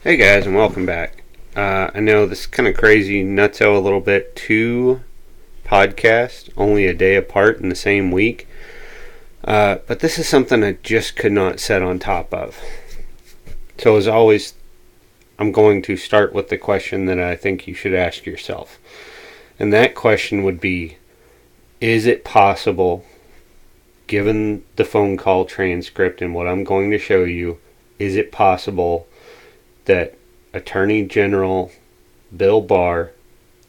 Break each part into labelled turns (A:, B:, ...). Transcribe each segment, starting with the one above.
A: Hey guys, and welcome back. I know this is kind of crazy, nutso a little bit. Two podcasts, only a day apart in the same week. But this is something I just could not set on top of. So as always, I'm going to start with the question that I think you should ask yourself. And that question would be, is it possible, given the phone call transcript and what I'm going to show you, is it possible that Attorney General Bill Barr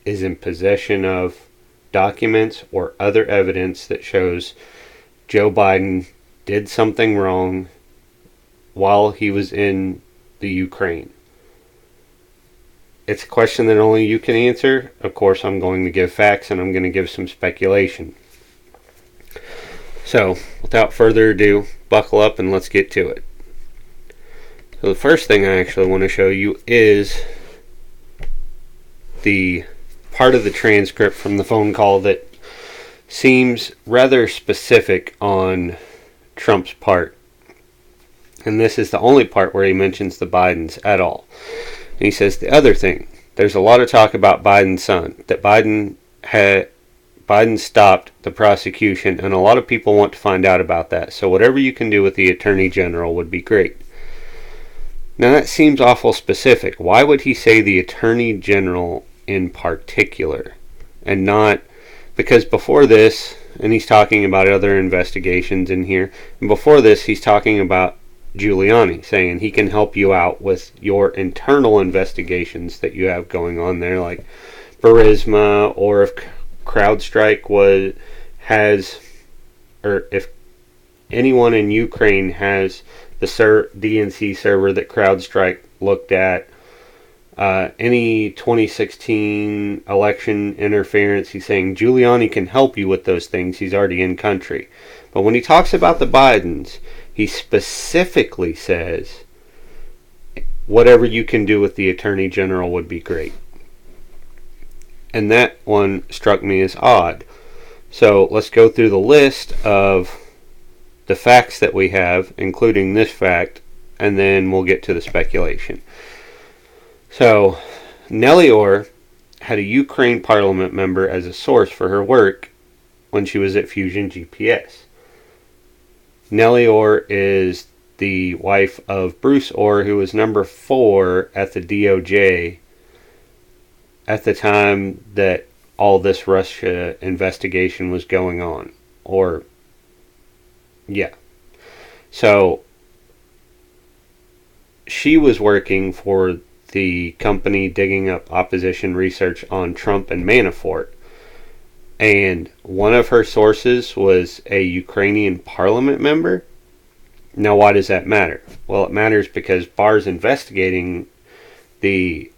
A: is in possession of documents or other evidence that shows Joe Biden did something wrong while he was in the Ukraine? It's a question that only you can answer. Of course, I'm going to give facts and I'm going to give some speculation. So, without further ado, buckle up and let's get to it. So the first thing I actually want to show you is the part of the transcript from the phone call that seems rather specific on Trump's part. And this is the only part where he mentions the Bidens at all. And he says the other thing, there's a lot of talk about Biden's son, that Biden stopped the prosecution, and a lot of people want to find out about that. So whatever you can do with the Attorney General would be great. Now that seems awful specific. Why would he say the Attorney General in particular? And not, because before this, and he's talking about other investigations in here, and before this he's talking about Giuliani, saying he can help you out with your internal investigations that you have going on there, like Burisma, or if CrowdStrike or if anyone in Ukraine has the DNC server that CrowdStrike looked at, any 2016 election interference, he's saying Giuliani can help you with those things. He's already in country. But when he talks about the Bidens, he specifically says whatever you can do with the Attorney General would be great. And that one struck me as odd. So let's go through the list of the facts that we have, including this fact, and then we'll get to the speculation. So, Nellie Orr had a Ukraine parliament member as a source for her work when she was at Fusion GPS. Nellie Orr is the wife of Bruce Orr, who was number 4 at the DOJ at the time that all this Russia investigation was going on. So she was working for the company digging up opposition research on Trump and Manafort. And one of her sources was a Ukrainian parliament member. Now, why does that matter? Well, it matters because Barr's investigating the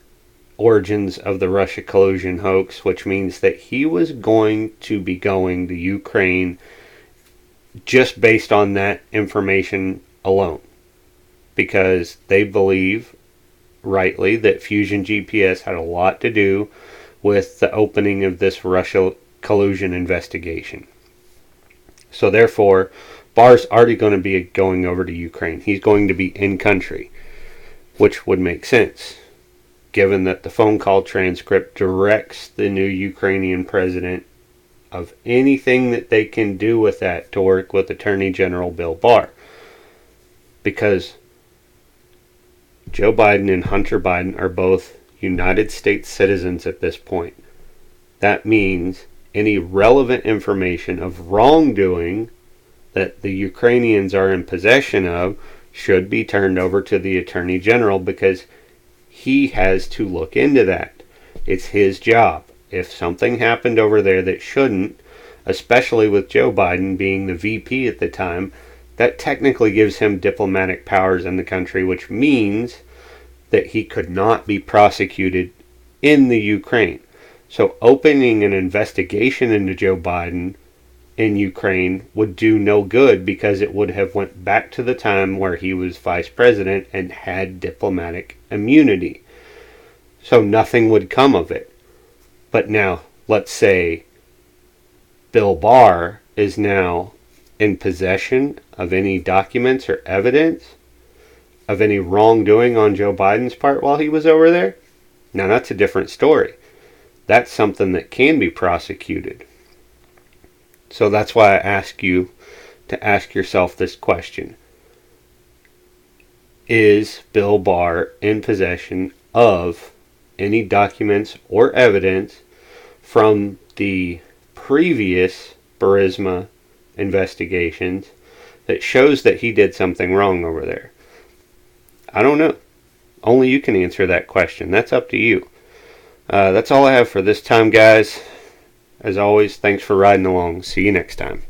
A: origins of the Russia collusion hoax, which means that he was going to be going to Ukraine just based on that information alone, because they believe rightly that Fusion GPS had a lot to do with the opening of this Russia collusion investigation. So therefore, Barr's already going to be going over to Ukraine. He's going to be in country, which would make sense, given that the phone call transcript directs the new Ukrainian president of anything that they can do with that to work with Attorney General Bill Barr. Because Joe Biden and Hunter Biden are both United States citizens at this point. That means any relevant information of wrongdoing that the Ukrainians are in possession of should be turned over to the Attorney General, because he has to look into that. It's his job. If something happened over there that shouldn't, especially with Joe Biden being the VP at the time, that technically gives him diplomatic powers in the country, which means that he could not be prosecuted in the Ukraine. So opening an investigation into Joe Biden in Ukraine would do no good, because it would have went back to the time where he was vice president and had diplomatic immunity. So nothing would come of it. But now, let's say Bill Barr is now in possession of any documents or evidence, of any wrongdoing on Joe Biden's part while he was over there? Now that's a different story. That's something that can be prosecuted. So that's why I ask you to ask yourself this question. Is Bill Barr in possession of any documents or evidence from the previous Burisma investigations that shows that he did something wrong over there? I don't know. Only you can answer that question. That's up to you. That's all I have for this time, guys. As always, thanks for riding along. See you next time.